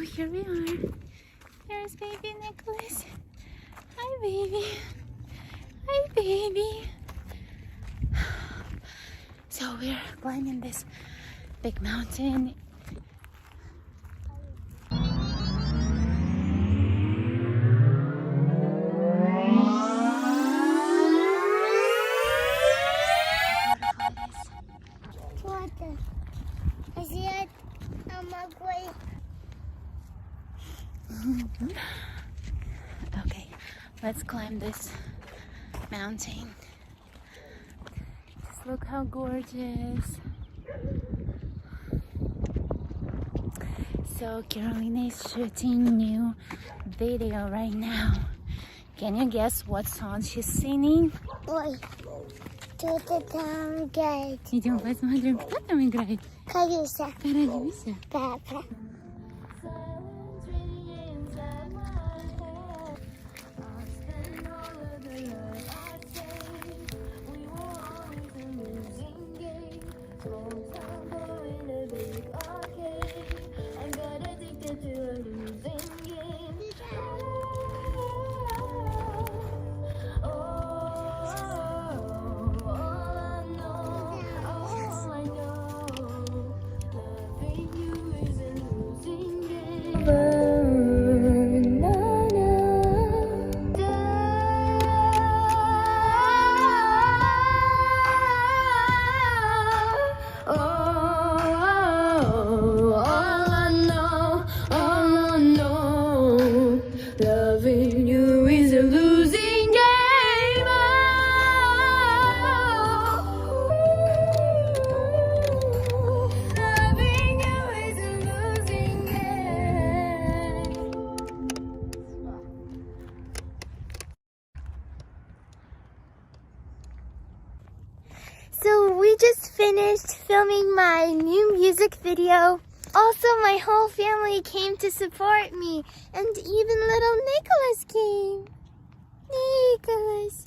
here we are. Here's baby Nicholas. Hi, baby. Hi, baby. So we're climbing this big mountain. Okay, let's climb this mountain. Just look how gorgeous. So Karolina is shooting new video right now. Can you guess what song she's singing? Ой, что-то там играет. Идем посмотрим, кто там играет. Карюся. Каролюся. Папа. Loving you is a losing game. Loving you is a losing game. So we just finished filming my new music video. Also, my whole family came to support me, and even little Nicholas came. Nicholas.